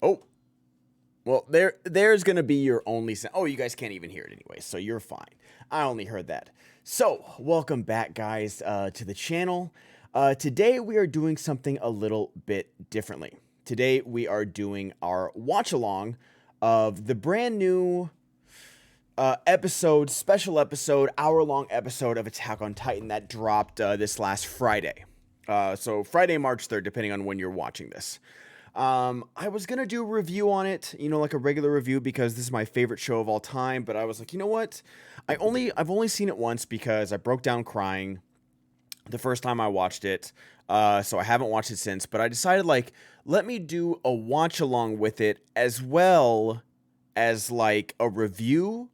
Oh, well, there's gonna be your only sound. Oh, you guys can't even hear it anyway, so you're fine. I only heard that. So, welcome back, guys, to the channel. Today we are doing something a little bit differently. Today we are doing our watch along of the brand new special episode, hour-long episode of Attack on Titan that dropped this last Friday. So Friday, March 3rd, depending on when you're watching this. I was gonna do a review on it, like a regular review because this is my favorite show of all time. But I was like, you know what? I've only seen it once because I broke down crying the first time I watched it. So I haven't watched it since. But I decided like let me do a watch along with it as well as like a review,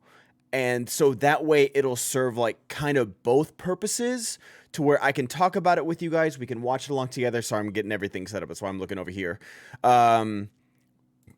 and so that way it'll serve like kind of both purposes to where I can talk about it with you guys. We can watch it along together. Sorry, I'm getting everything set up. That's why I'm looking over here. Um,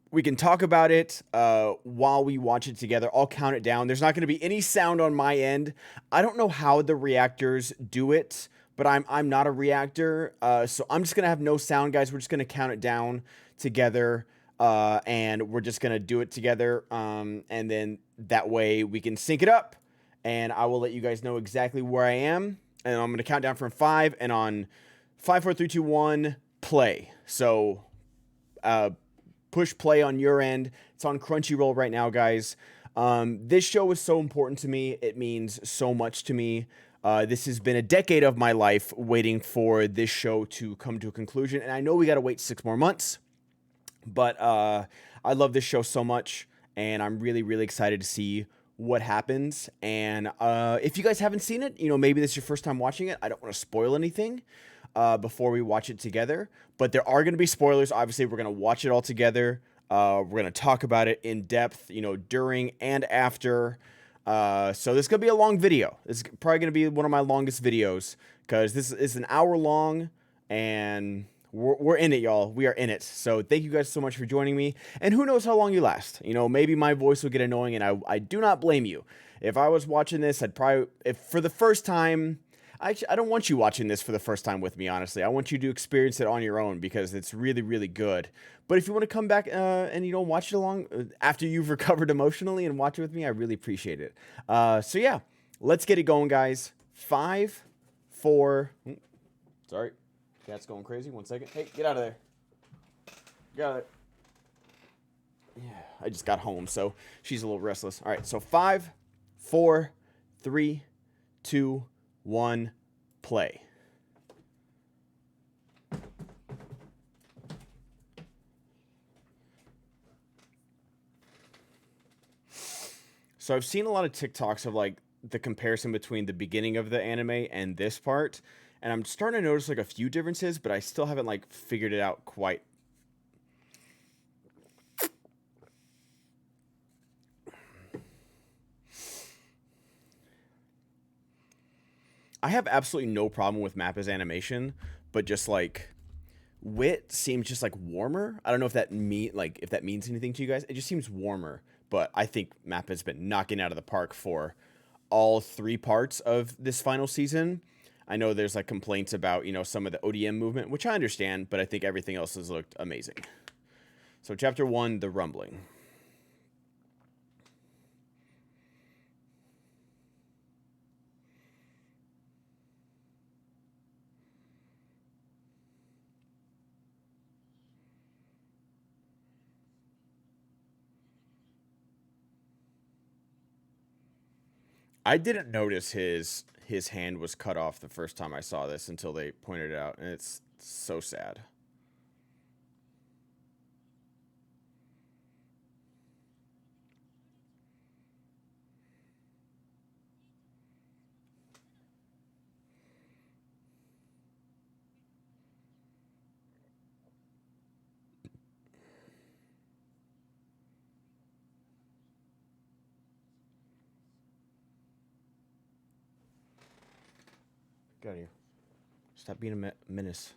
we can talk about it while we watch it together. I'll count it down. There's not going to be any sound on my end. I don't know how the reactors do it, but I'm not a reactor, so I'm just gonna have no sound, guys. We're just gonna count it down together, and we're just gonna do it together, and then that way we can sync it up, and I will let you guys know exactly where I am, and I'm gonna count down from 5, and on 5, 4, 3, 2, 1, play. So, uh, push play on your end. It's on Crunchyroll right now, guys. This show is so important to me. It means so much to me. This has been a decade of my life waiting for this show to come to a conclusion. And I know we got to wait 6 more months, but I love this show so much. And I'm really, really excited to see what happens. And if you guys haven't seen it, maybe this is your first time watching it. I don't want to spoil anything before we watch it together. But there are going to be spoilers. Obviously, we're going to watch it all together. We're going to talk about it in depth, during and after. So this is going to be a long video. It's probably going to be one of my longest videos because this is an hour long, and we're in it, y'all. We are in it. So thank you guys so much for joining me. And who knows how long you last. Maybe my voice will get annoying, and I do not blame you. If I was watching this, I'd probably, if for the first time, I don't want you watching this for the first time with me, honestly. I want you to experience it on your own because it's really, really good. But if you want to come back and watch it along after you've recovered emotionally and watch it with me, I really appreciate it. So yeah, let's get it going, guys. 5, 4. Sorry, cat's going crazy. 1 second. Hey, get out of there. Get out of there. Yeah, I just got home, so she's a little restless. All right, so 5, 4, 3, 2, 1, play. So I've seen a lot of TikToks of like the comparison between the beginning of the anime and this part, and I'm starting to notice like a few differences, but I still haven't like figured it out quite. I have absolutely no problem with Mappa's animation, but just like Wit seems just like warmer. I don't know if that means anything to you guys. It just seems warmer, but I think Mappa's been knocking out of the park for all 3 parts of this final season. I know there's like complaints about, some of the ODM movement, which I understand, but I think everything else has looked amazing. So chapter 1, the rumbling. I didn't notice his hand was cut off the first time I saw this until they pointed it out, and it's so sad. Get out of here. Stop being a menace.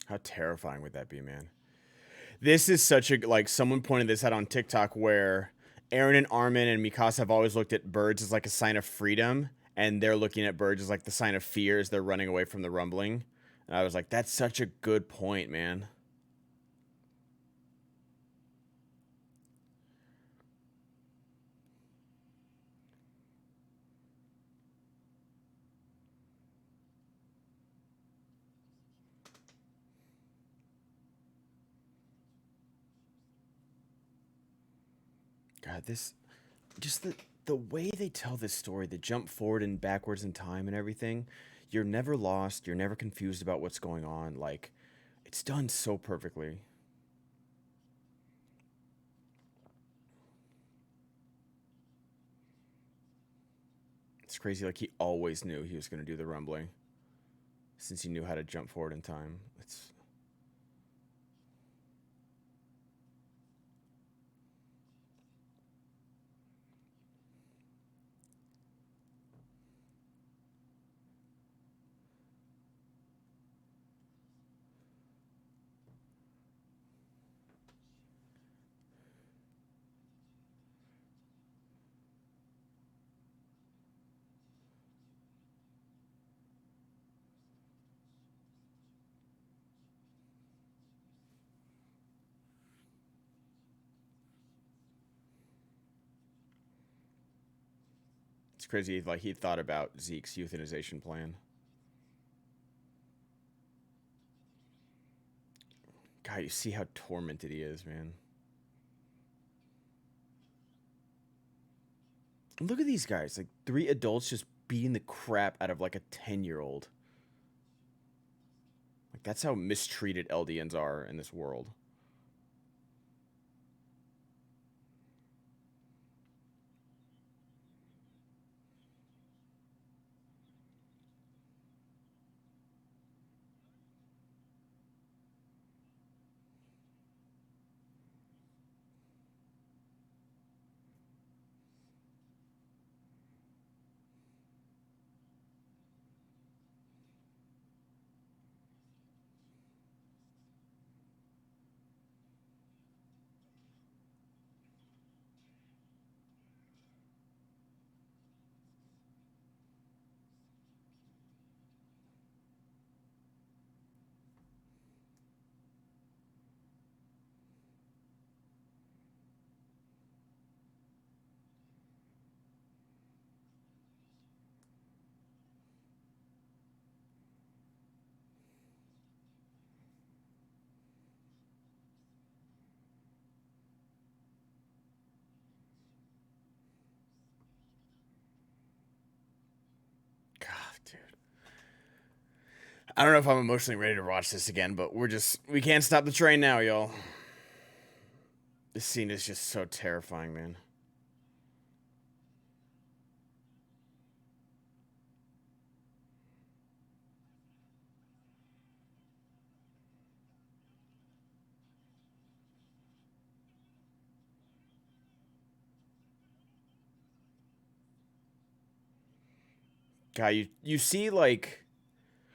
How terrifying would that be, man? This is such a like someone pointed this out on TikTok where Aaron and Armin and Mikasa have always looked at birds as like a sign of freedom, and they're looking at birds as like the sign of fear as they're running away from the rumbling. And I was like, that's such a good point, man. God, this just the way they tell this story, the jump forward and backwards in time and everything, you're never lost, you're never confused about what's going on. Like, it's done so perfectly. It's crazy. Like he always knew he was going to do the rumbling since he knew how to jump forward in time. It's crazy. Like he thought about Zeke's euthanization plan. God, you see how tormented he is, man. Look at these guys. Like three adults just beating the crap out of like a 10-year-old. Like that's how mistreated Eldians are in this world. God, dude. I don't know if I'm emotionally ready to watch this again, but we can't stop the train now, y'all. This scene is just so terrifying, man. God, you see like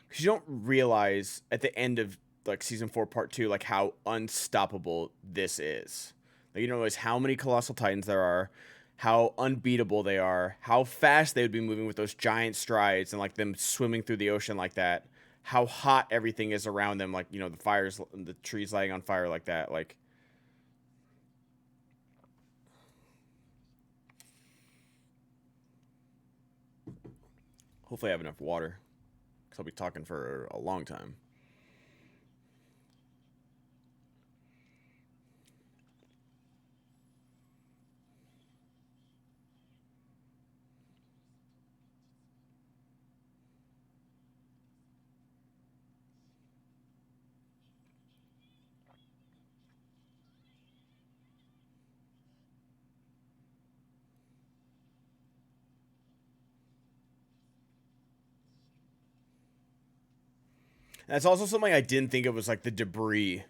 because you don't realize at the end of like season 4 part 2 like how unstoppable this is. Like you don't realize how many colossal titans there are, how unbeatable they are, how fast they would be moving with those giant strides and like them swimming through the ocean like that, how hot everything is around them, like the trees lighting on fire like that. Like hopefully I have enough water because I'll be talking for a long time. And that's also something I didn't think it was like the debris.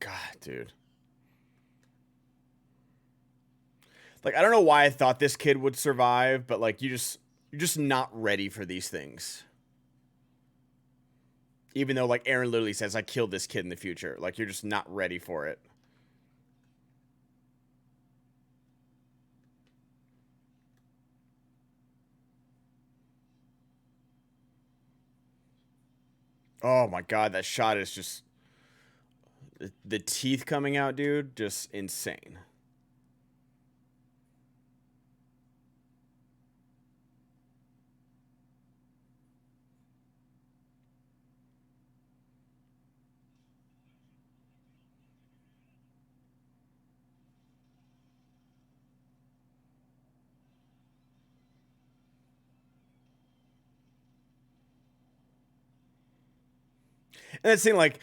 God, dude. Like I don't know why I thought this kid would survive, but like you're just not ready for these things. Even though like Aaron literally says I killed this kid in the future, like you're just not ready for it. Oh my god, that shot is just the teeth coming out, dude, just insane. And that thing, like,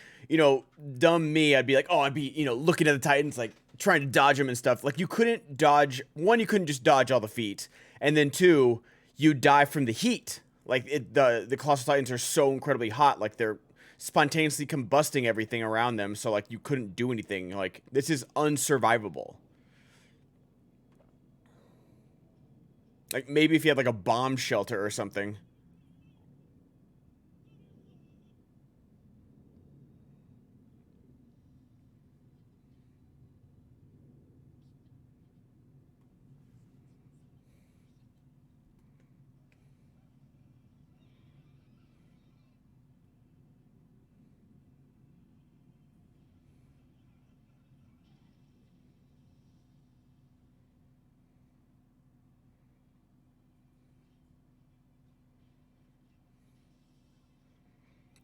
dumb me, I'd be like, oh, I'd be, looking at the Titans, like, trying to dodge them and stuff. Like, you couldn't dodge, one, you couldn't just dodge all the feet. And then two, you die from the heat. Like, the Colossal Titans are so incredibly hot. Like, they're spontaneously combusting everything around them. So, like, you couldn't do anything. Like, this is unsurvivable. Like, maybe if you had, like, a bomb shelter or something.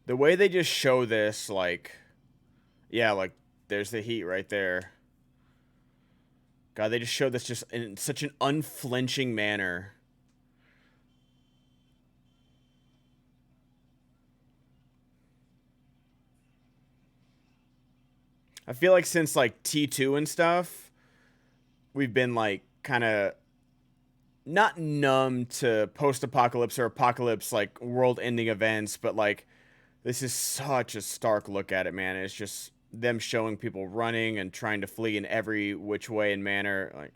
The way they just show this, like, yeah, like, there's the heat right there. God, they just show this just in such an unflinching manner. I feel like since like T2 and stuff, we've been like kind of not numb to post-apocalypse or apocalypse like world-ending events, but like this is such a stark look at it, man. It's just them showing people running and trying to flee in every which way and manner. Like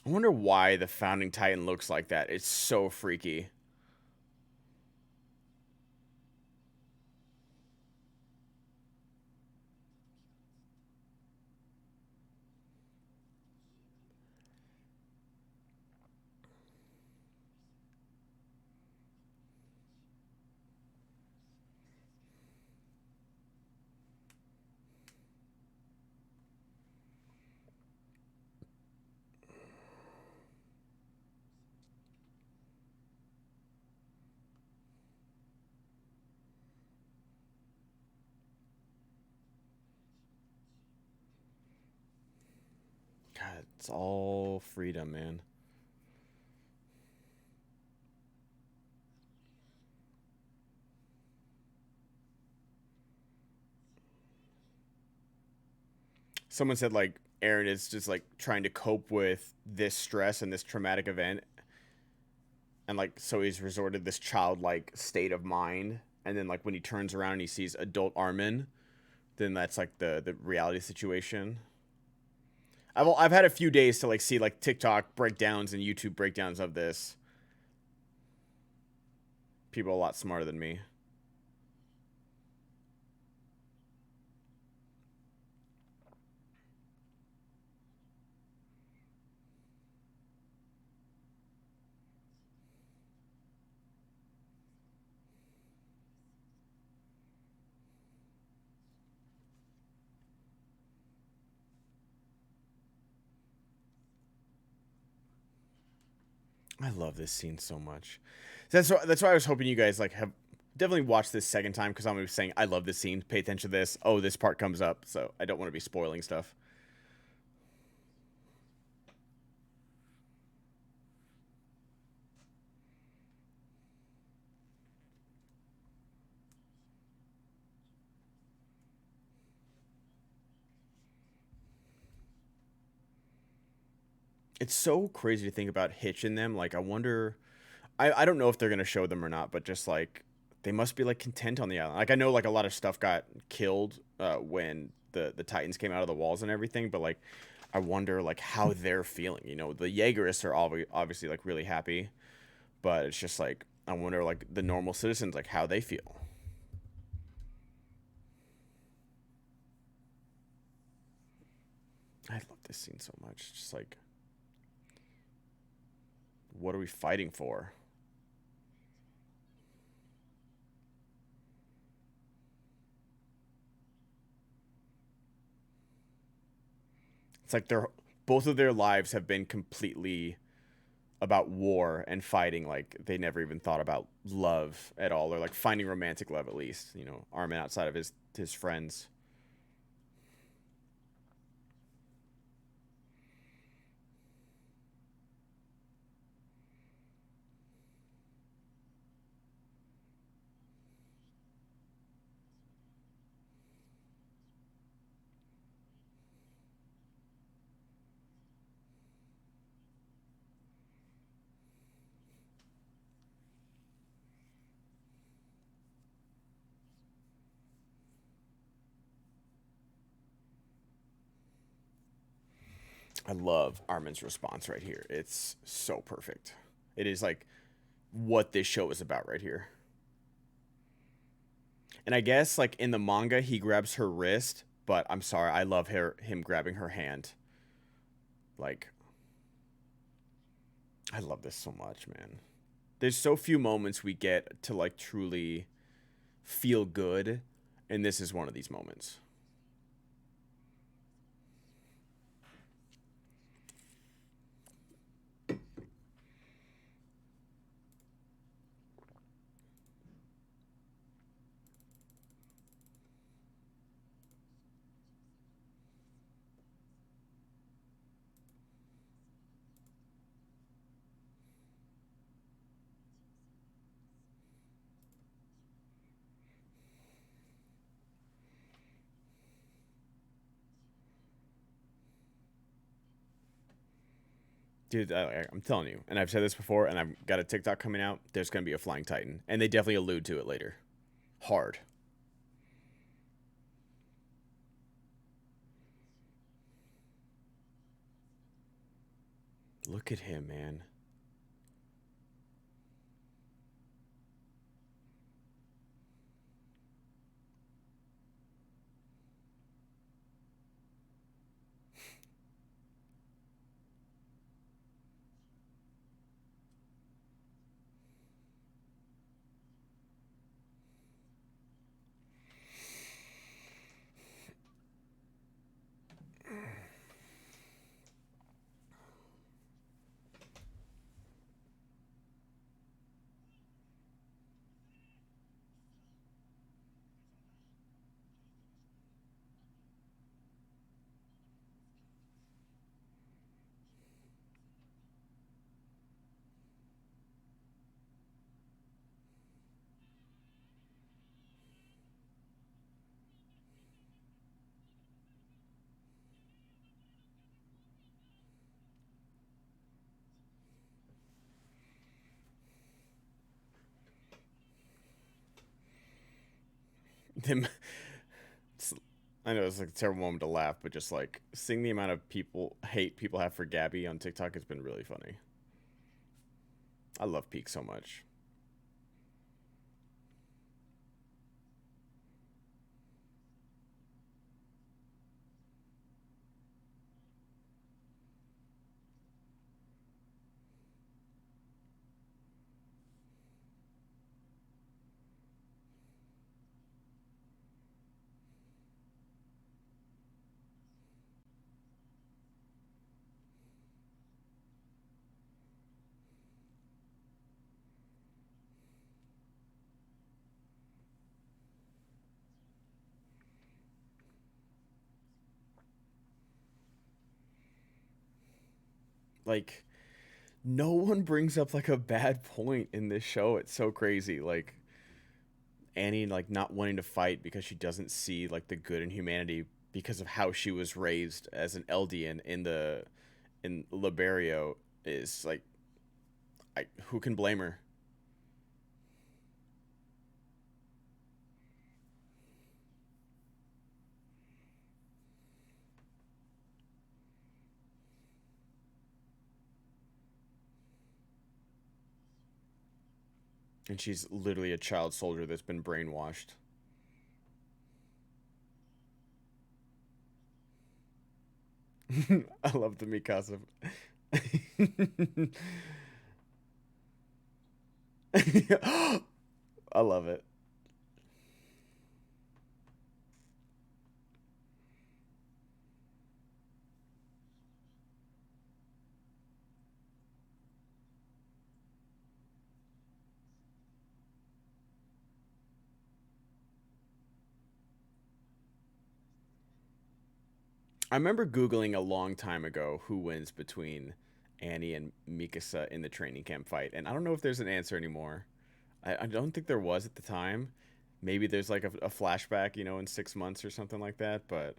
I wonder why the founding Titan looks like that. It's so freaky. God, it's all freedom, man. Someone said like Aaron is just like trying to cope with this stress and this traumatic event, and like so he's resorted this childlike state of mind, and then like when he turns around and he sees adult Armin, then that's like the reality situation. I've had a few days to like see like TikTok breakdowns and YouTube breakdowns of this. People a lot smarter than me. I love this scene so much. That's why I was hoping you guys like have definitely watched this second time because I'm gonna be saying I love this scene. Pay attention to this. Oh, this part comes up, so I don't want to be spoiling stuff. It's so crazy to think about Hitch in them. Like, I wonder. I don't know if they're gonna show them or not, but just like they must be like content on the island. Like I know like a lot of stuff got killed when the Titans came out of the walls and everything, but like I wonder like how they're feeling. You know, the Jaegerists are obviously like really happy, but it's just like I wonder like the normal citizens like how they feel. I love this scene so much. Just like what are we fighting for? It's like they're both of their lives have been completely about war and fighting. Like they never even thought about love at all, or like finding romantic love at least. You know, Armin outside of his friends. I love Armin's response right here. It's so perfect. It is like what this show is about right here. And I guess like in the manga he grabs her wrist, but I'm sorry, I love him grabbing her hand. Like I love this so much, man. There's so few moments we get to like truly feel good, and this is one of these moments. Dude, I'm telling you, and I've said this before, and I've got a TikTok coming out. There's going to be a flying titan, and they definitely allude to it later. Hard. Look at him, man. Them. I know it's like a terrible moment to laugh, but just like seeing the amount of people hate people have for Gabby on TikTok has been really funny. I love Peak so much. Like no one brings up like a bad point in this show. It's so crazy. Like Annie like not wanting to fight because she doesn't see like the good in humanity because of how she was raised as an Eldian in Liberio is like, who can blame her? And she's literally a child soldier that's been brainwashed. I love the Mikasa. I love it. I remember Googling a long time ago who wins between Annie and Mikasa in the training camp fight, and I don't know if there's an answer anymore. I don't think there was at the time. Maybe there's like a flashback, in 6 months or something like that, but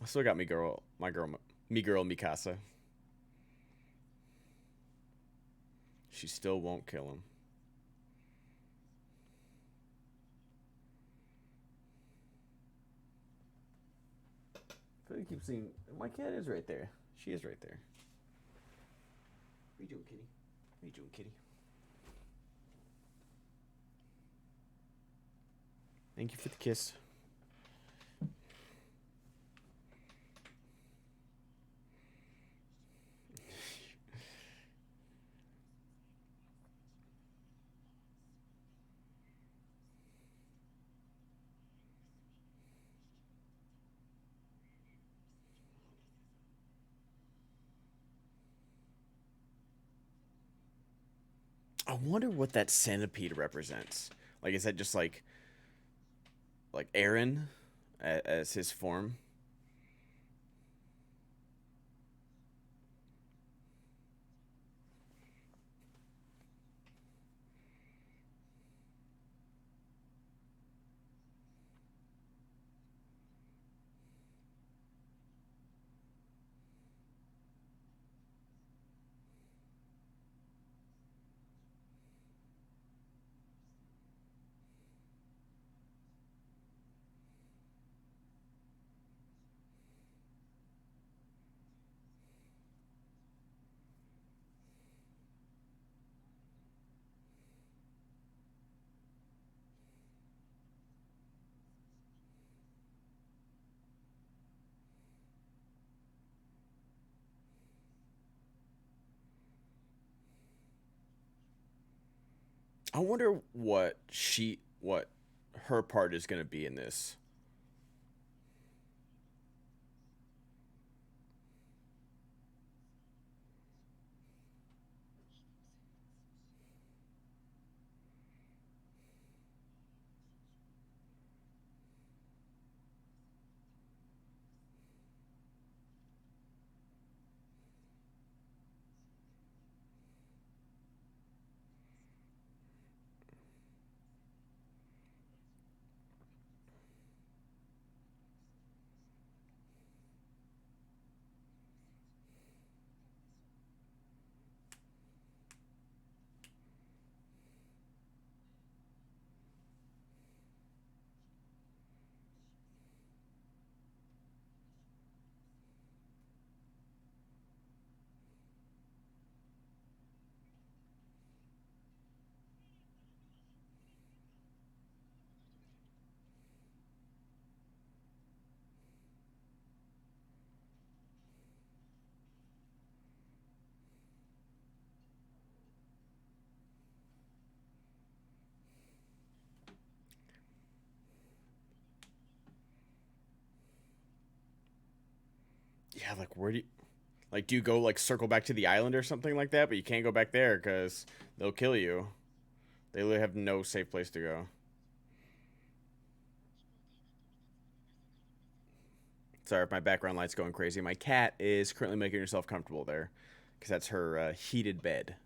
I still got me girl Mikasa. She still won't kill him. I feel like I keep seeing my cat is right there. She is right there. What are you doing, kitty? What are you doing, kitty? Thank you for the kiss. I wonder what that centipede represents. Like, is that just like Aaron as his form? I wonder what her part is going to be in this. Yeah, like where do you like do you go like circle back to the island or something like that? But you can't go back there because they'll kill you. They literally have no safe place to go. Sorry if my background light's going crazy. My cat is currently making herself comfortable there because that's her heated bed.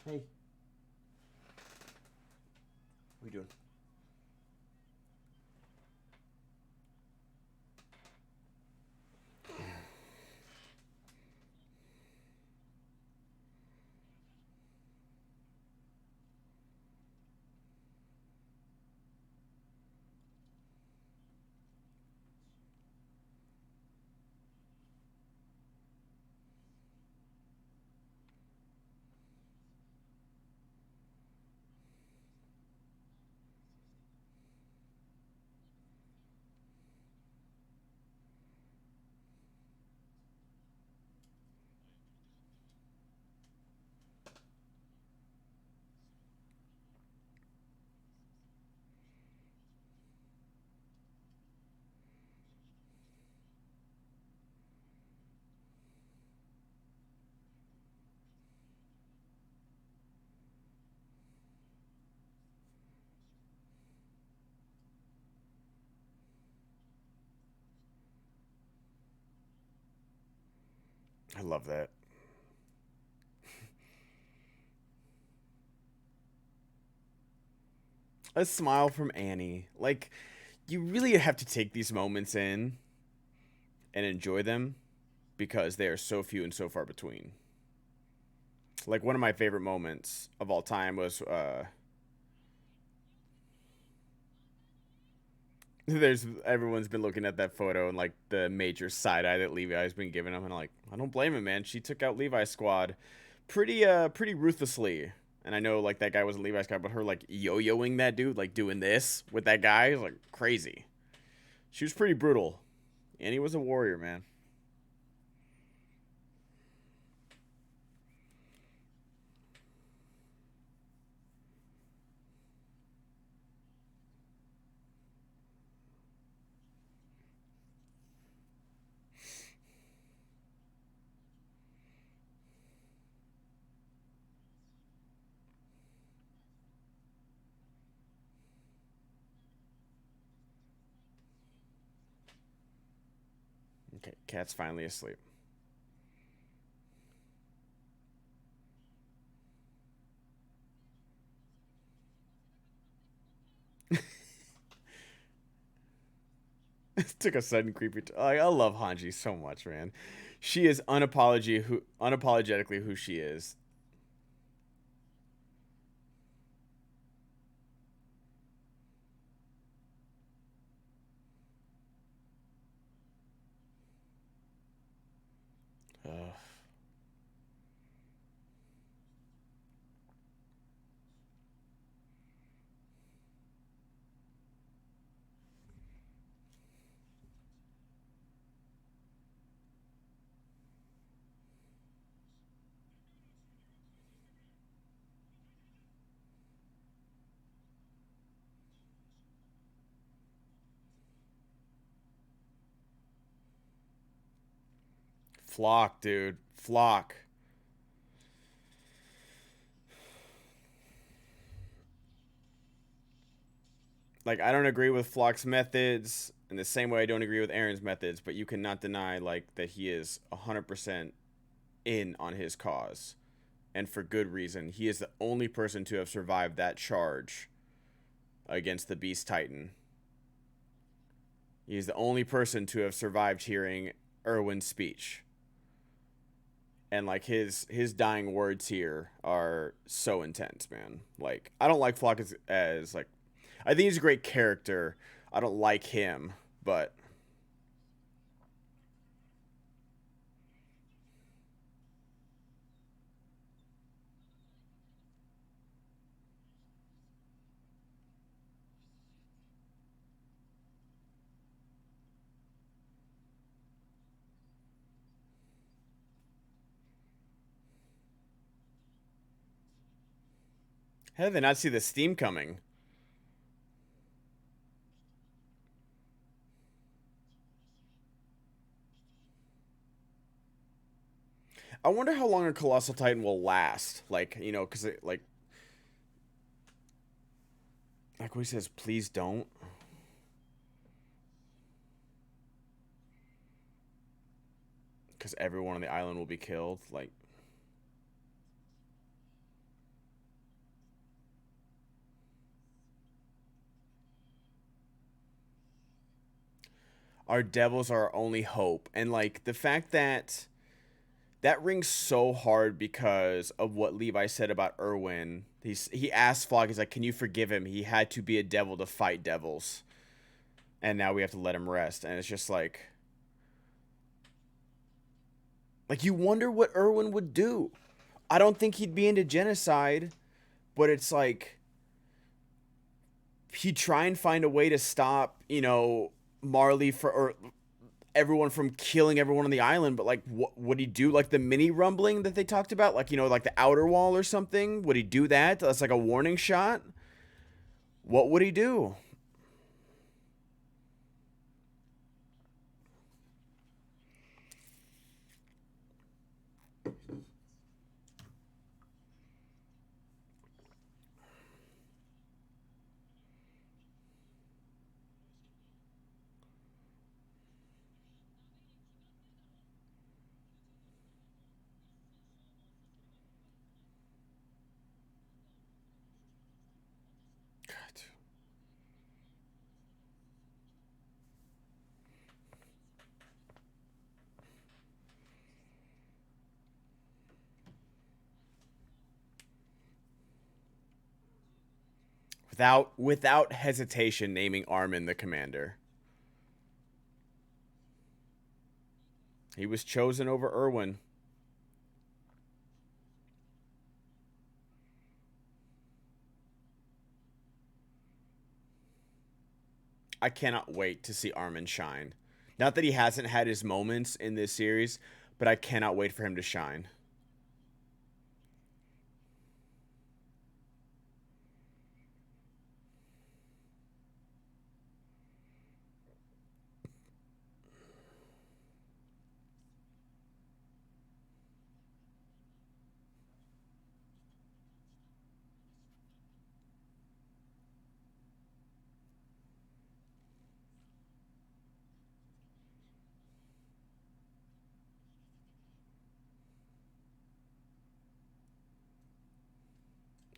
Hey, what are you doing? I love that. A smile from Annie. Like, you really have to take these moments in and enjoy them because they are so few and so far between. Like, one of my favorite moments of all time was there's everyone's been looking at that photo and like the major side eye that Levi's been giving him, and like, I don't blame him, man. She took out Levi's squad pretty ruthlessly. And I know like that guy wasn't Levi's squad, but her like yo-yoing that dude, like doing this with that guy is like crazy. She was pretty brutal. And he was a warrior, man. Okay, cat's finally asleep. Took a sudden creepy. I love Hanji so much, man. She is unapologetically who she is. Ugh. Flock, dude. Flock. Like, I don't agree with Flock's methods in the same way I don't agree with Aaron's methods, but you cannot deny like that he is 100% in on his cause, and for good reason. He is the only person to have survived that charge against the Beast Titan. He's the only person to have survived hearing Erwin's speech. And like his dying words here are so intense, man. Like, I don't like Flock as like, I think he's a great character. I don't like him, but how did they not see the steam coming? I wonder how long a colossal titan will last. Like, because like what he says, please don't, because everyone on the island will be killed. Like, Our devils are our only hope. And like the fact that that rings so hard because of what Levi said about Erwin. He asked Flock, he's like, "Can you forgive him? He had to be a devil to fight devils, and now we have to let him rest." And it's just like you wonder what Erwin would do. I don't think he'd be into genocide, but it's like he'd try and find a way to stop, Marley or everyone from killing everyone on the island. But like, what would he do? Like the mini rumbling that they talked about, like like the outer wall or something. Would he do that? That's like a warning shot. What would he do? God. Without hesitation, naming Armin the commander. He was chosen over Erwin. I cannot wait to see Armin shine. Not that he hasn't had his moments in this series, but I cannot wait for him to shine.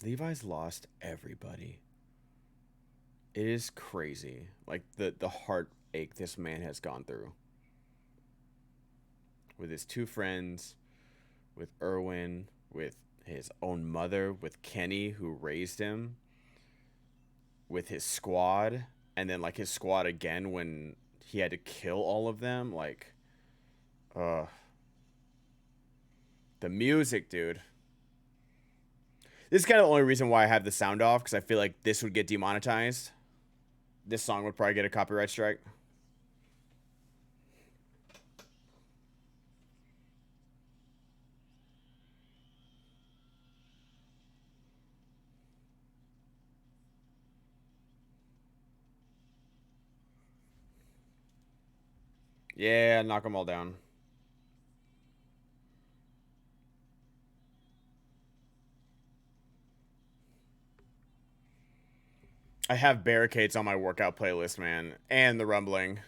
Levi's lost everybody. It is crazy. Like the heartache this man has gone through. With his two friends, with Erwin, with his own mother, with Kenny who raised him, with his squad, and then like his squad again when he had to kill all of them. Like, uh, the music, dude. This is kind of the only reason why I have the sound off, because I feel like this would get demonetized. This song would probably get a copyright strike. Yeah, knock them all down. I have barricades on my workout playlist, man, and the rumbling.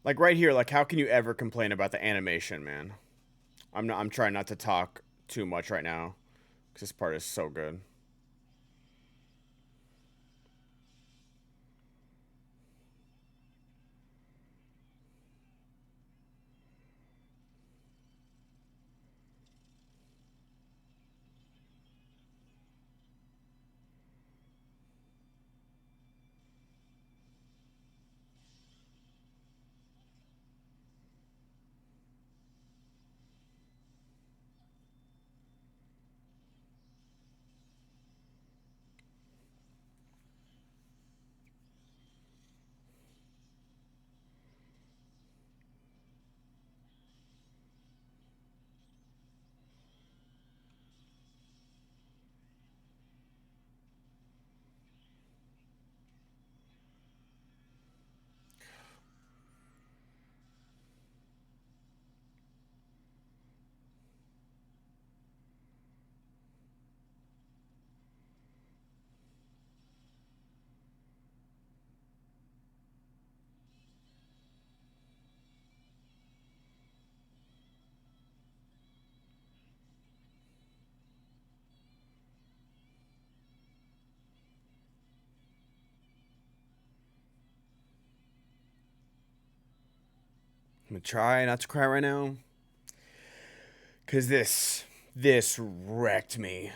Like right here, like how can you ever complain about the animation, man? I'm trying not to talk too much right now because this part is so good. I'm gonna try not to cry right now, cause this wrecked me.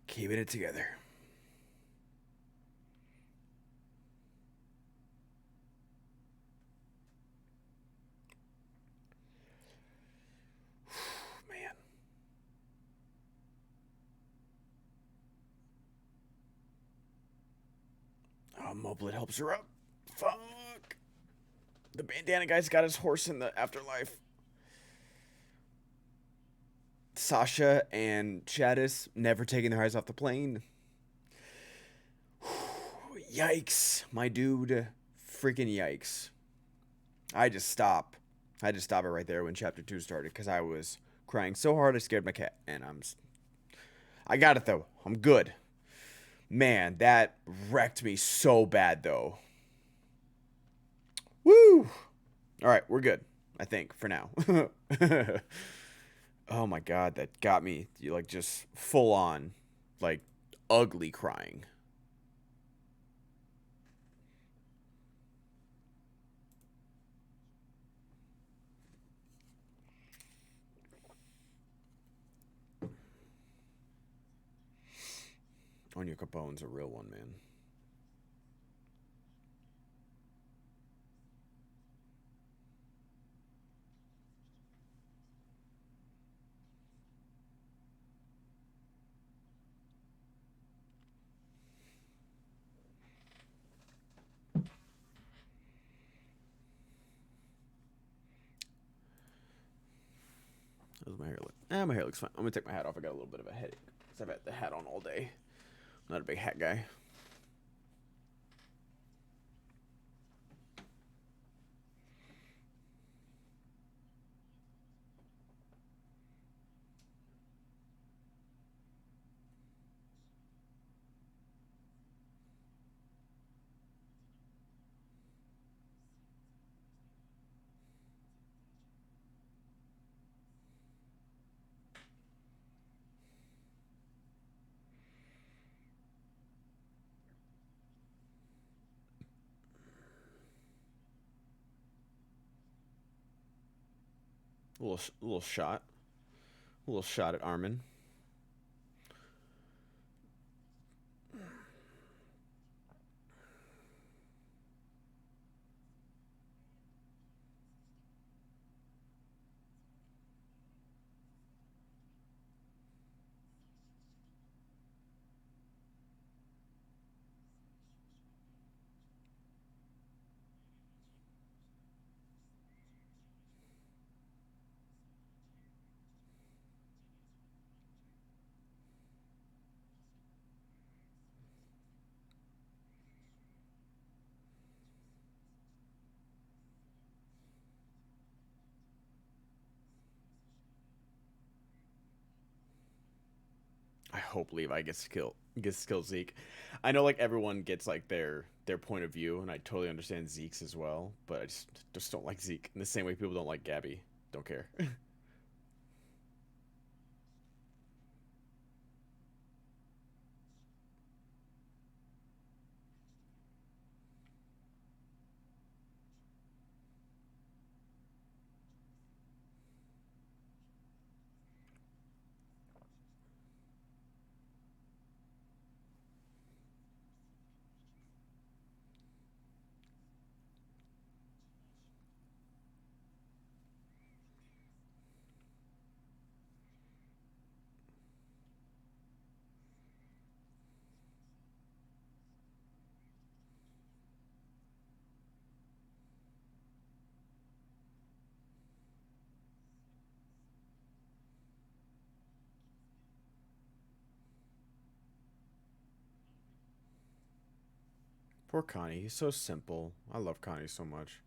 Keeping it together. Man. Oh, Moblet helps her up. Fuck. The bandana guy's got his horse in the afterlife. Sasha and Chadis never taking their eyes off the plane. Yikes, my dude. Freaking yikes. I just stop. I had to stop it right there when chapter 2 started because I was crying so hard I scared my cat. And I got it though. I'm good. Man, that wrecked me so bad though. Woo! All right, we're good. I think for now. Oh my god, that got me like just full on like ugly crying. Anya Capone's a real one, man. How's my hair look? My hair looks fine. I'm gonna take my hat off. I got a little bit of a headache because I've had the hat on all day. I'm not a big hat guy. A little shot. A little shot at Armin. I hope Levi gets to kill Zeke. I know like everyone gets like their point of view, and I totally understand Zeke's as well. But I just don't like Zeke in the same way people don't like Gabby. Don't care. Poor Connie. He's so simple. I love Connie so much.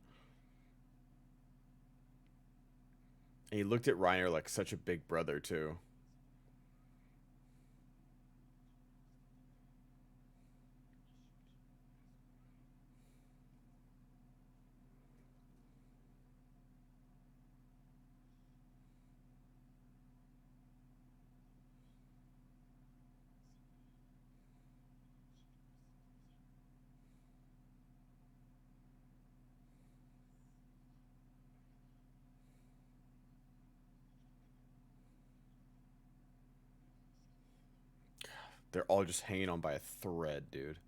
And he looked at Reiner like such a big brother too. They're all just hanging on by a thread, dude.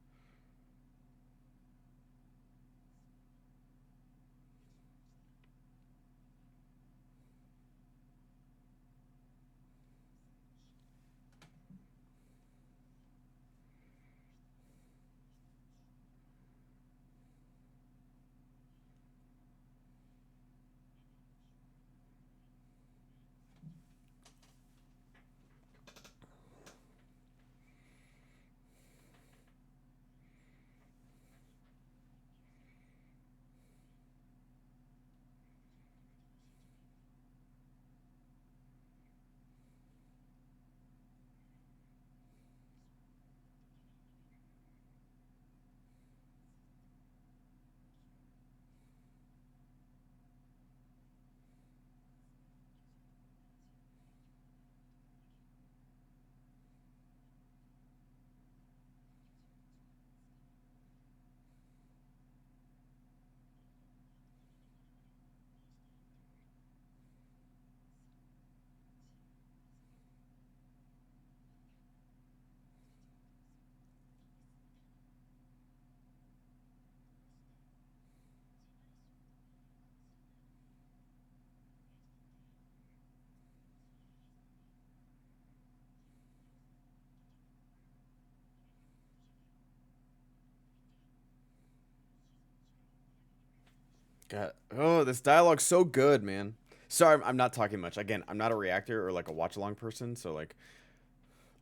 God, oh, this dialogue's so good, man. Sorry, I'm not talking much. Again, I'm not a reactor or like a watch along person, so like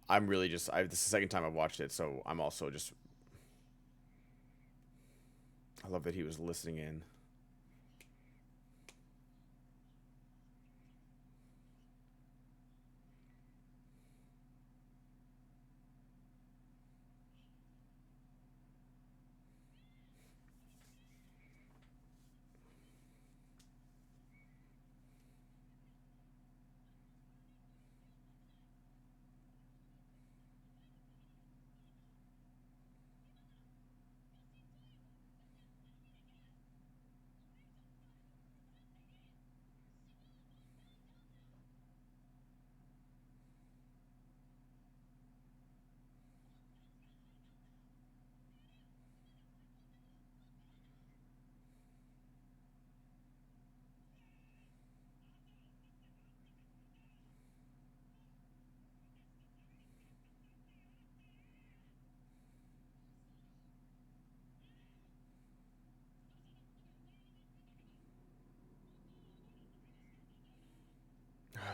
I'm really just this is the second time I've watched it, so I'm also just I love that he was listening in.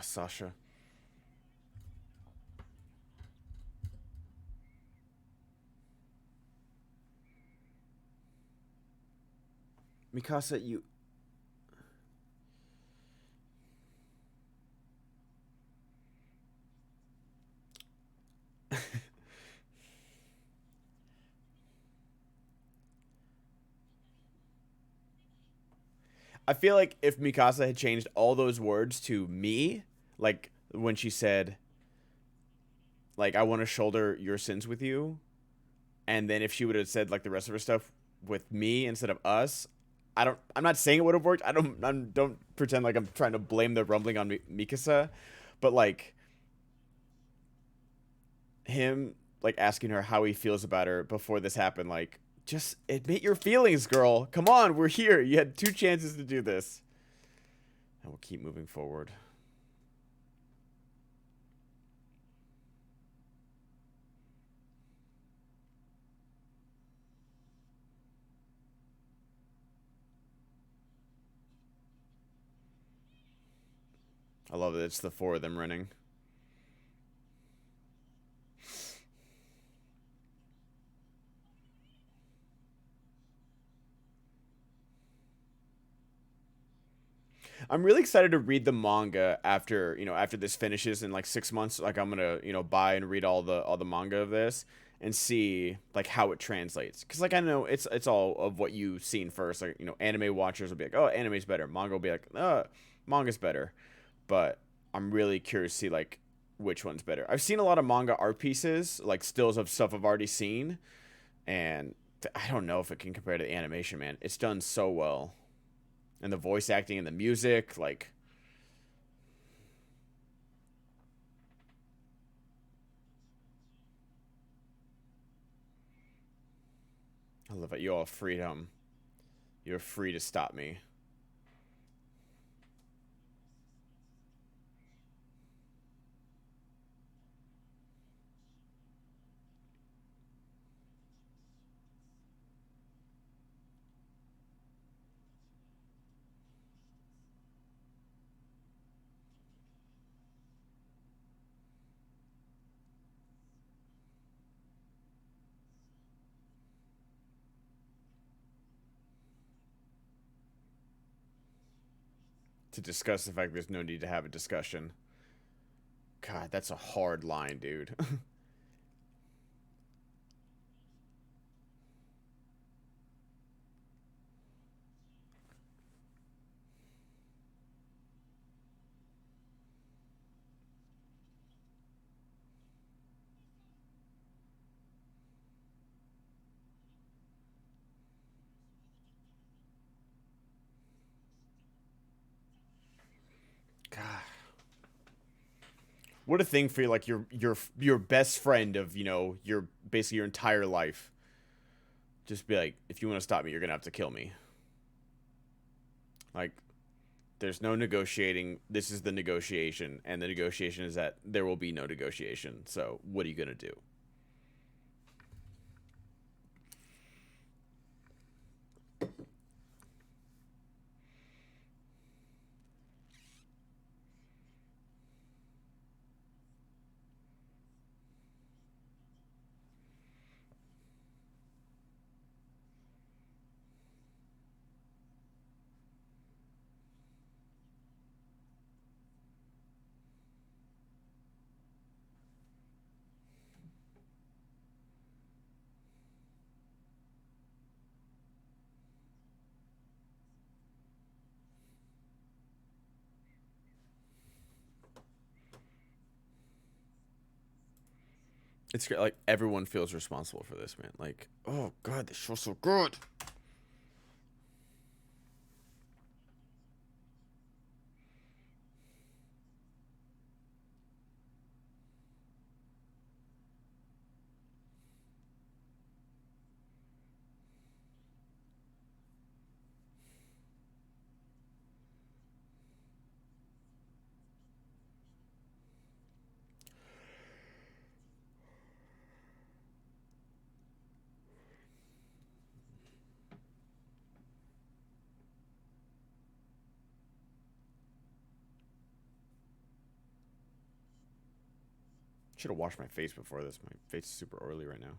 Ah, Sasha. Mikasa, you I feel like if Mikasa had changed all those words to me, like when she said like I want to shoulder your sins with you, and then if she would have said like the rest of her stuff with me instead of us, I'm not saying it would have worked. Don't pretend like I'm trying to blame the rumbling on Mikasa, but like him like asking her how he feels about her before this happened, like just admit your feelings, girl. Come on, we're here. You had two chances to do this. And we'll keep moving forward. I love it. It's the four of them running. I'm really excited to read the manga after after this finishes in like 6 months. Like I'm gonna buy and read all the manga of this and see like how it translates. Cause like I know it's all of what you've seen first. Like anime watchers will be like, oh, anime's better. Manga will be like, manga's better. But I'm really curious to see like which one's better. I've seen a lot of manga art pieces, like stills of stuff I've already seen, and I don't know if it can compare to the animation. Man, it's done so well, and the voice acting and the music, like I love it. You all have freedom. You're free to stop me. To discuss the fact there's no need to have a discussion. God, that's a hard line, dude. God, what a thing for like your best friend of your basically your entire life. Just be like, if you want to stop me, you're gonna have to kill me. Like, there's no negotiating. This is the negotiation, and the negotiation is that there will be no negotiation. So, what are you gonna do? It's great. Like everyone feels responsible for this, man. Like, oh god, this show's so good. Should have washed my face before this. My face is super oily right now.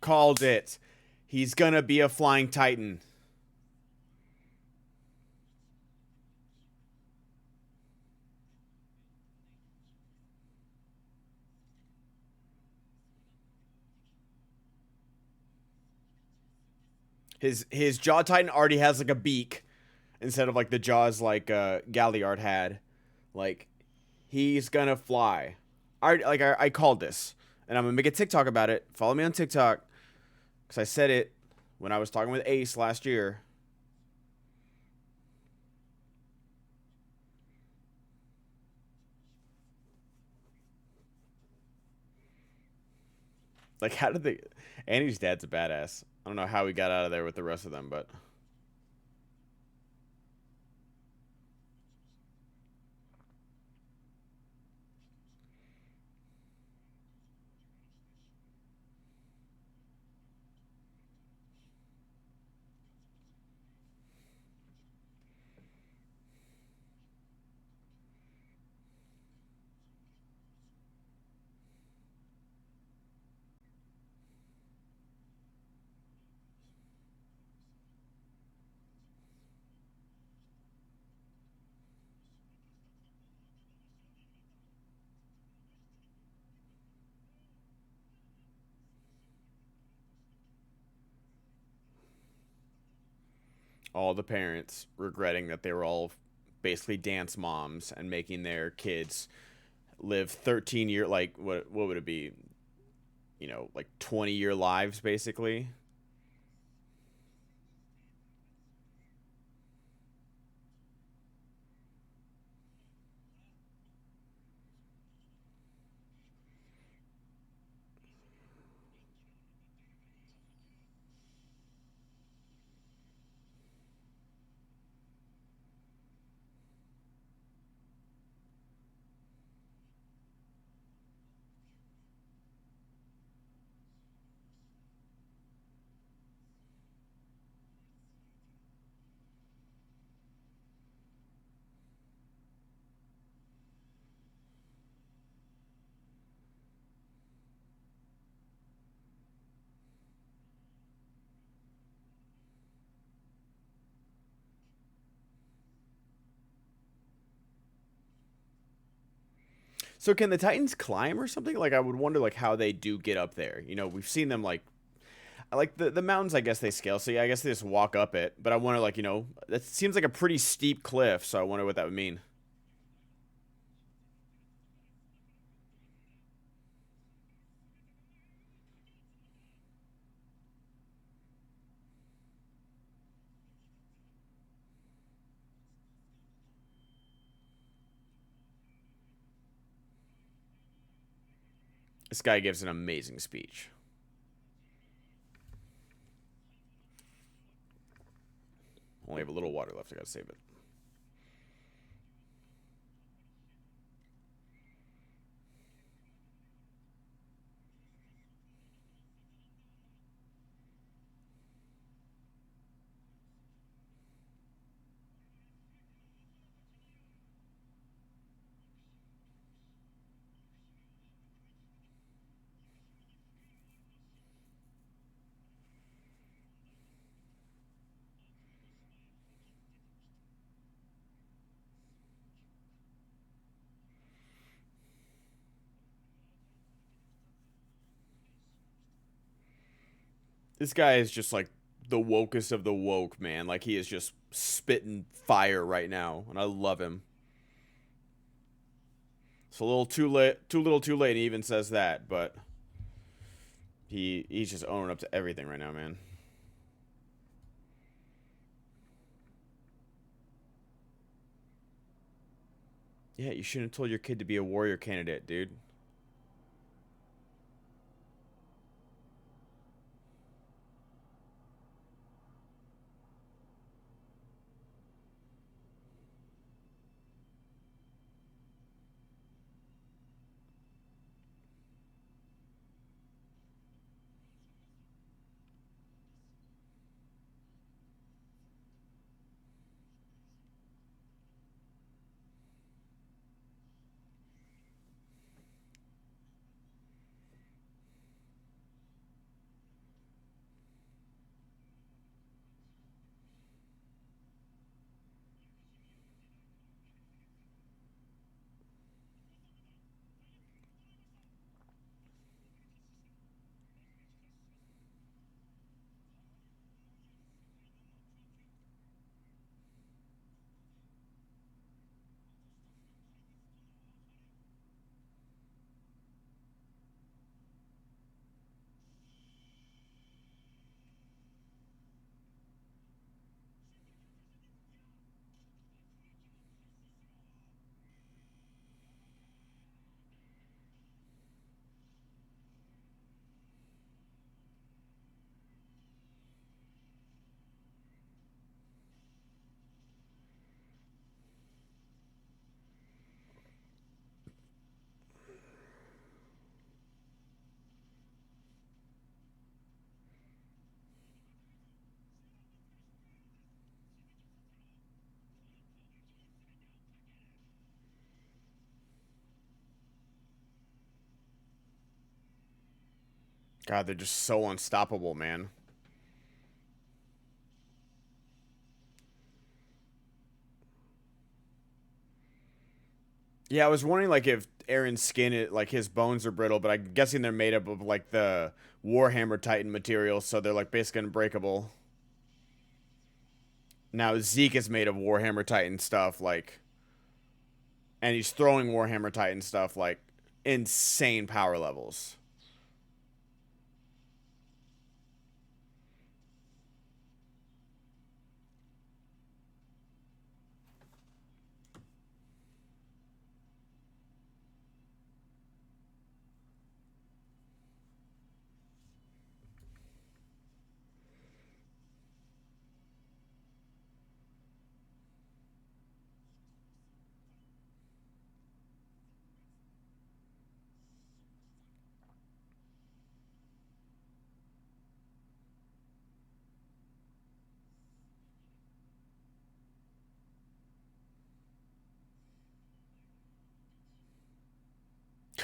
Called it. He's gonna be a flying titan. His Jaw Titan already has like a beak instead of like the jaws like Galliard had. Like he's gonna fly. I called this, and I'm gonna make a TikTok about it. Follow me on TikTok because I said it when I was talking with Ace last year. Like, how did they? Annie's dad's a badass. I don't know how he got out of there with the rest of them, but all the parents regretting that they were all basically dance moms and making their kids live 13-year, like what would it be? Like 20-year lives basically. So can the Titans climb or something? Like I would wonder like how they do get up there. We've seen them like the mountains. I guess they scale, so yeah, I guess they just walk up it. But I wonder like that seems like a pretty steep cliff. So I wonder what that would mean. This guy gives an amazing speech. Only have a little water left. I gotta save it. This guy is just like the wokest of the woke, man. Like he is just spitting fire right now, and I love him. It's a little too late, too little, too late. He even says that, but he's just owning up to everything right now, man. Yeah, you shouldn't have told your kid to be a warrior candidate, dude. God, they're just so unstoppable, man. Yeah, I was wondering like if Aaron's skin, like his bones are brittle, but I'm guessing they're made up of like the Warhammer Titan material, so they're like basically unbreakable. Now Zeke is made of Warhammer Titan stuff, like, and he's throwing Warhammer Titan stuff like insane power levels.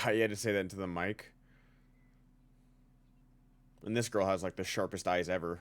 God, you had to say that into the mic. And this girl has like the sharpest eyes ever.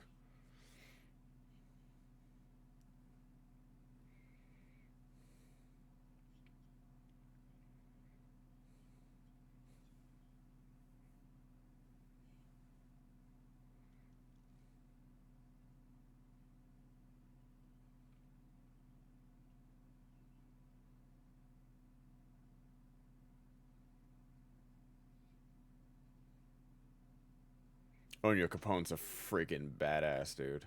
Onyo Capone's a freaking badass, dude.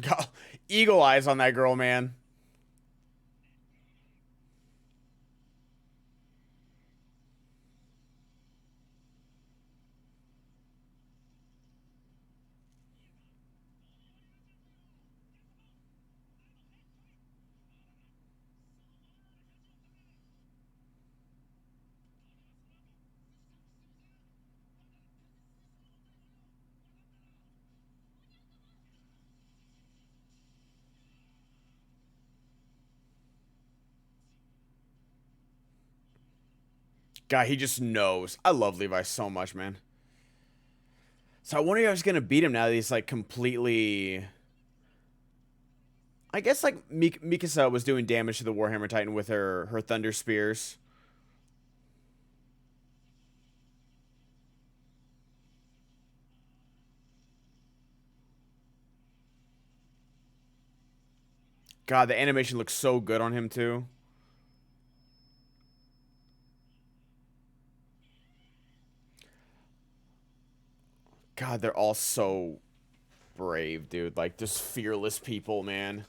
God, eagle eyes on that girl, man. God, he just knows. I love Levi so much, man. So I wonder if I was gonna beat him now that he's like completely. I guess like Mikasa was doing damage to the Warhammer Titan with her Thunder Spears. God, the animation looks so good on him too. God, they're all so brave, dude. Like just fearless people, man.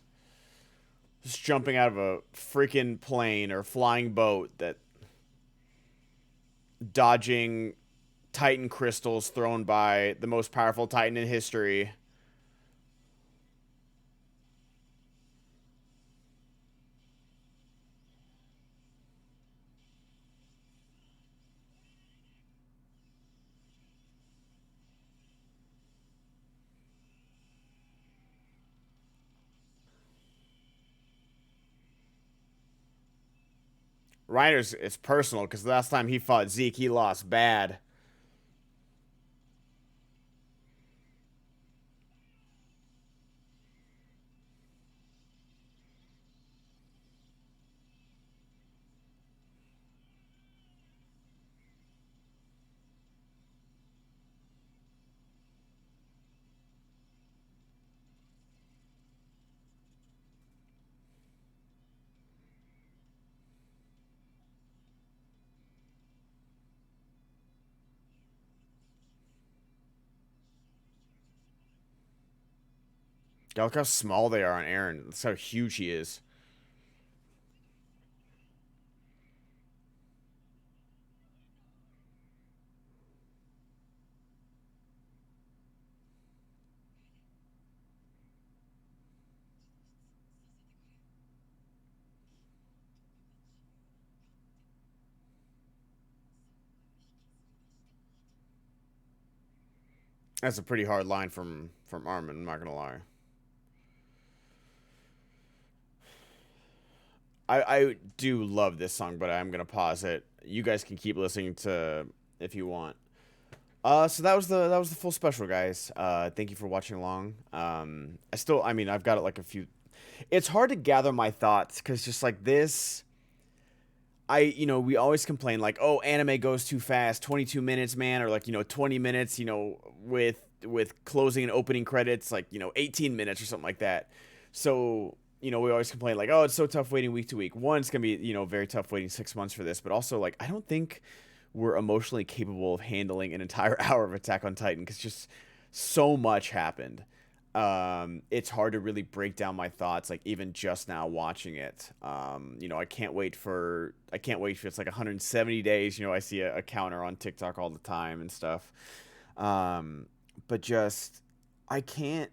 Just jumping out of a freaking plane or flying boat that dodging Titan crystals thrown by the most powerful Titan in history. Reiner's it's personal because the last time he fought Zeke, he lost bad. God, look how small they are on Aaron. That's how huge he is. That's a pretty hard line from Armin. I'm not gonna lie. I do love this song, but I'm gonna pause it. you guys can keep listening to if you want. So that was the full special, guys. Thank you for watching along. I mean, I've got it like a few. It's hard to gather my thoughts because just like this, we always complain like, oh, anime goes too fast, 22 minutes, man, or like 20 minutes, with closing and opening credits, like 18 minutes or something like that. So we always complain like, oh, it's so tough waiting week to week. One, it's gonna be very tough waiting 6 months for this, but also like I don't think we're emotionally capable of handling an entire hour of Attack on Titan because just so much happened. It's hard to really break down my thoughts, like even just now watching it. I can't wait for it's like 170 days. I see a counter on TikTok all the time and stuff. But just, I can't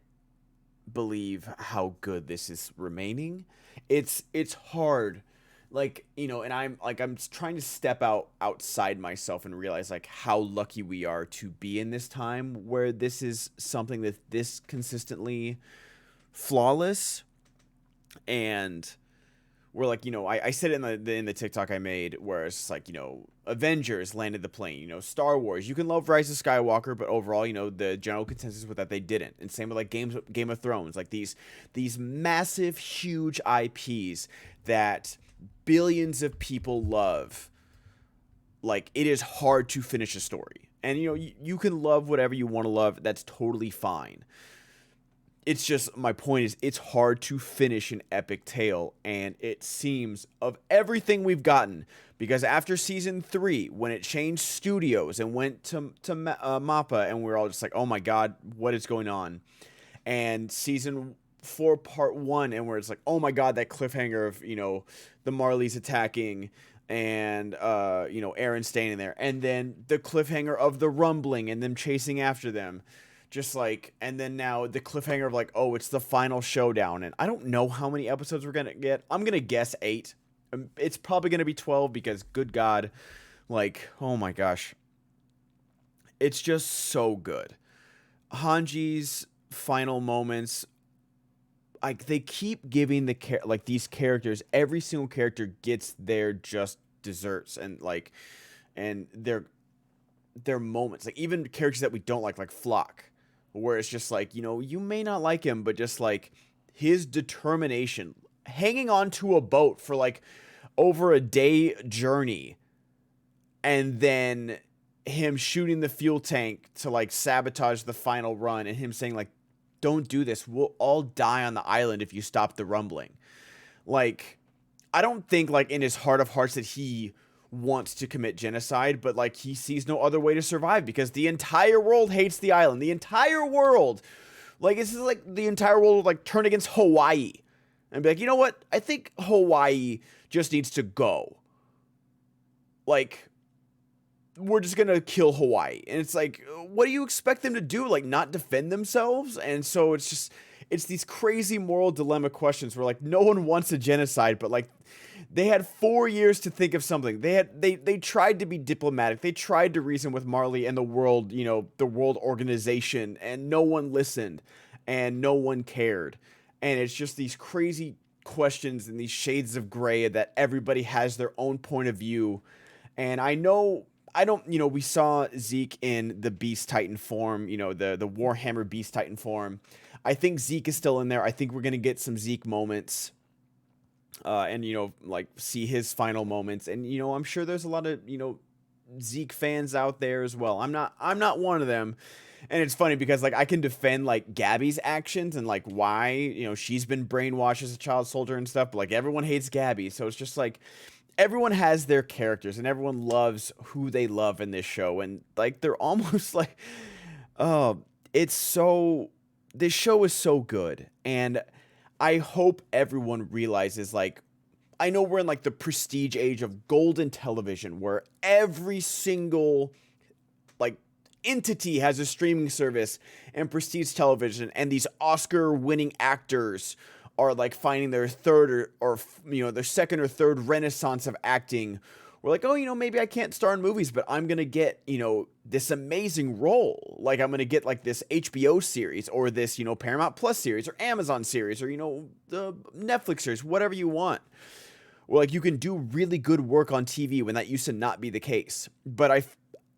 believe how good this is remaining. It's hard, and I'm trying to step outside myself and realize like how lucky we are to be in this time where this is something that this consistently flawless. And we're like, I said it in the TikTok I made where it's like, Avengers landed the plane, Star Wars, you can love Rise of Skywalker, but overall, the general consensus was that they didn't. And same with like Game of Thrones, like these massive, huge IPs that billions of people love. Like, it is hard to finish a story. And you can love whatever you want to love, that's totally fine. It's just, my point is, it's hard to finish an epic tale, and it seems, of everything we've gotten, because after season 3, when it changed studios and went to Mappa, and we were all just like, oh my god, what is going on? And season 4 part 1, and where it's like, oh my god, that cliffhanger of, the Marleys attacking, and, Eren standing there, and then the cliffhanger of the rumbling, and them chasing after them. Just like, and then now the cliffhanger of like, oh, it's the final showdown. And I don't know how many episodes we're going to get. I'm going to guess 8. It's probably going to be 12 because good God, like, oh my gosh. It's just so good. Hanji's final moments, like they keep giving these characters, every single character gets their just desserts and their moments. Like even characters that we don't like Flock. Where it's just like, you may not like him, but just like his determination, hanging on to a boat for like over a day journey, and then him shooting the fuel tank to like sabotage the final run, and him saying like, don't do this, we'll all die on the island if you stop the rumbling. Like, I don't think like in his heart of hearts that he wants to commit genocide, but like he sees no other way to survive because the entire world hates the island. The entire world, like this is like the entire world would like turn against Hawaii and be like, you know what? I think Hawaii just needs to go. Like, we're just gonna kill Hawaii. And it's like, what do you expect them to do? Like, not defend themselves? And so it's these crazy moral dilemma questions where like no one wants a genocide, but like they had 4 years to think of something. They tried to be diplomatic. They tried to reason with Marley and the world, the world organization, and no one listened and no one cared. And it's just these crazy questions and these shades of gray that everybody has their own point of view. And we saw Zeke in the Beast Titan form, the Warhammer Beast Titan form. I think Zeke is still in there. I think we're going to get some Zeke moments. And see his final moments, and I'm sure there's a lot of Zeke fans out there as well. I'm not one of them, and it's funny because like I can defend like Gabby's actions and like why she's been brainwashed as a child soldier and stuff, but like everyone hates Gabby, so it's just like everyone has their characters and everyone loves who they love in this show, and like they're almost like, this show is so good, and I hope everyone realizes, like, I know we're in like the prestige age of golden television where every single like entity has a streaming service and prestige television, and these Oscar winning actors are like finding their third or their second or third renaissance of acting. We're like, oh, maybe I can't star in movies, but I'm going to get, this amazing role. Like, I'm going to get, like, this HBO series or this, Paramount Plus series or Amazon series or, the Netflix series, whatever you want. Or like you can do really good work on TV when that used to not be the case. But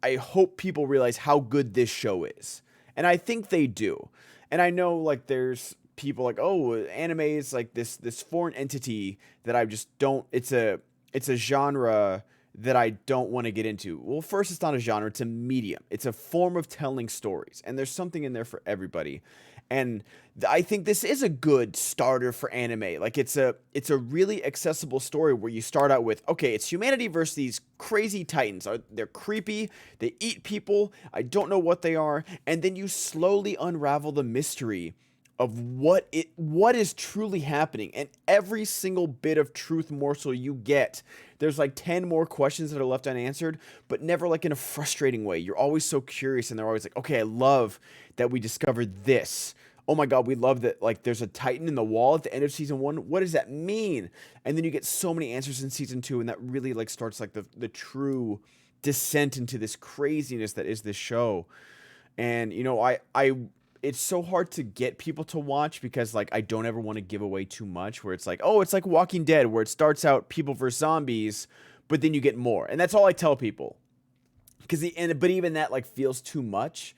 I hope people realize how good this show is. And I think they do. And I know like there's people like, "Oh, anime is like this foreign entity that I just don't it's a genre that I don't want to get into." Well, first it's not a genre, it's a medium. It's a form of telling stories. And there's something in there for everybody. And I think this is a good starter for anime. Like it's a really accessible story where you start out with, okay, it's humanity versus these crazy titans. They're creepy, they eat people, I don't know what they are, and then you slowly unravel the mystery of what is truly happening. And every single bit of truth morsel you get, there's like 10 more questions that are left unanswered, but never like in a frustrating way. You're always so curious, and they're always like, okay, I love that we discovered this. Oh my god, we love that like there's a titan in the wall at the end of season 1. What does that mean? And then you get so many answers in season 2, and that really like starts like the true descent into this craziness that is this show. And I it's so hard to get people to watch because like I don't ever want to give away too much, where it's like, oh, it's like Walking Dead, where it starts out people versus zombies, but then you get more. And that's all I tell people. But even that like feels too much.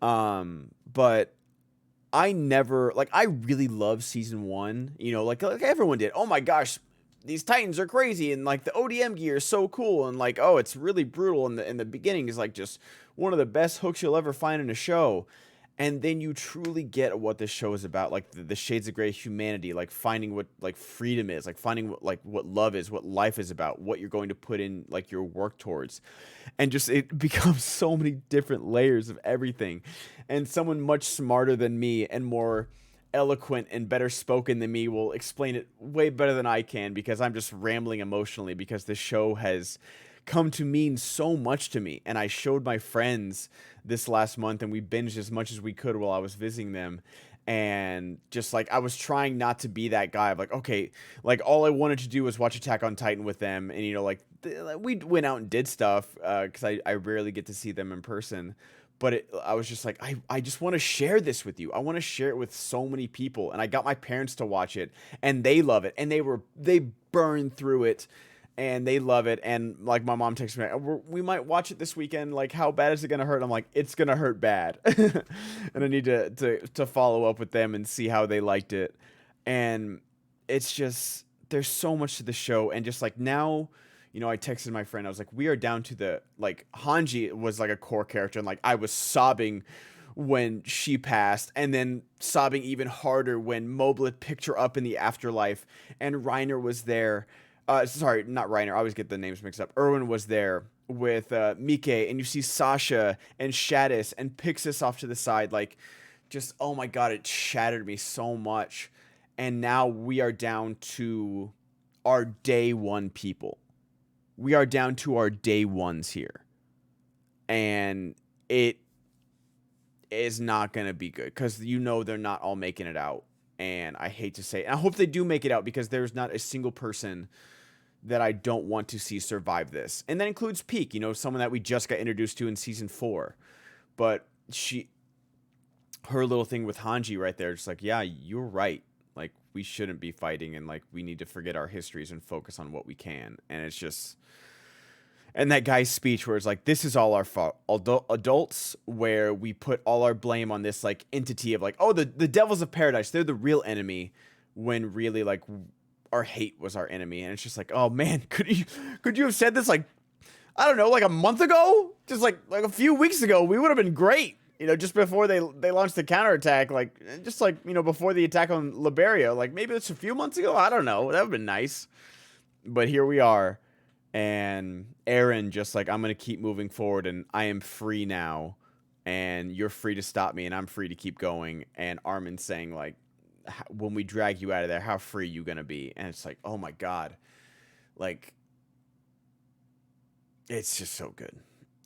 But I never like I really love season 1, like everyone did. Oh my gosh, these Titans are crazy, and like the ODM gear is so cool, and like, oh, it's really brutal, and the beginning is like just one of the best hooks you'll ever find in a show. And then you truly get what this show is about, like the shades of gray humanity, like finding what like freedom is, like finding what love is, what life is about, what you're going to put in like your work towards. And just it becomes so many different layers of everything. And someone much smarter than me and more eloquent and better spoken than me will explain it way better than I can, because I'm just rambling emotionally, because this show has come to mean so much to me. And I showed my friends this last month, and we binged as much as we could while I was visiting them. And just like I was trying not to be that guy of like, okay, like all I wanted to do was watch Attack on Titan with them. And we went out and did stuff because I rarely get to see them in person. But I was just like, I just want to share this with you. I want to share it with so many people. And I got my parents to watch it, and they love it. And they burned through it, and they love it. And like my mom texted me, we might watch it this weekend. Like, how bad is it gonna hurt? I'm like, it's gonna hurt bad. And I need to follow up with them and see how they liked it. And it's just there's so much to the show. And just like now, I texted my friend, I was like, we are down to the like Hanji was like a core character, and like I was sobbing when she passed, and then sobbing even harder when Moblit picked her up in the afterlife, and Reiner was there. Sorry, not Reiner. I always get the names mixed up. Erwin was there with Mike, and you see Sasha and Shadis and Pixis off to the side. Like, just, oh my god, it shattered me so much. And now we are down to our day one people. We are down to our day ones here. And it is not going to be good, because they're not all making it out. And I hate to say it. And I hope they do make it out, because there's not a single person that I don't want to see survive this. And that includes Peak, someone that we just got introduced to in season 4. But her little thing with Hanji right there, just like, yeah, you're right. Like, we shouldn't be fighting, and like we need to forget our histories and focus on what we can. And it's just, and that guy's speech where it's like, this is all our fault, adults, where we put all our blame on this like entity of like, oh, the devils of paradise, they're the real enemy, when really like our hate was our enemy. And it's just like, oh man, could you have said this like, I don't know, like a month ago, just like a few weeks ago, we would have been great. Just before they launched the counterattack, like just like before the attack on Liberia, like maybe it's a few months ago. I don't know, that would have been nice. But here we are. And Eren just like, I'm going to keep moving forward, and I am free now, and you're free to stop me, and I'm free to keep going. And Armin saying like, when we drag you out of there, how free you going to be? And it's like, oh my God. Like, it's just so good.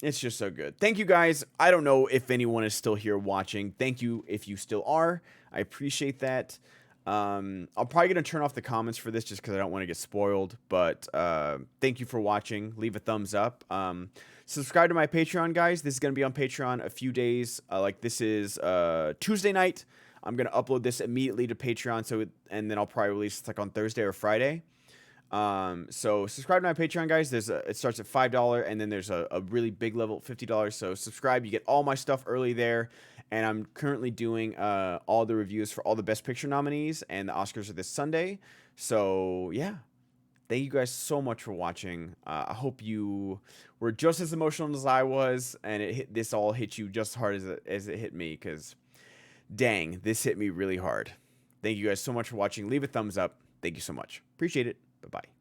It's just so good. Thank you guys. I don't know if anyone is still here watching. Thank you if you still are. I appreciate that. I'm probably going to turn off the comments for this just because I don't want to get spoiled. But thank you for watching. Leave a thumbs up. Subscribe to my Patreon, guys. This is going to be on Patreon a few days. This is Tuesday night. I'm going to upload this immediately to Patreon. And then I'll probably release it like on Thursday or Friday. So subscribe to my Patreon, guys. It starts at $5, and then there's a really big level at $50. So subscribe, you get all my stuff early there. And I'm currently doing all the reviews for all the Best Picture nominees, and the Oscars are this Sunday. So yeah, thank you guys so much for watching. I hope you were just as emotional as I was, and this all hit you just as hard as it hit me. Because dang, this hit me really hard. Thank you guys so much for watching. Leave a thumbs up. Thank you so much. Appreciate it. Bye bye.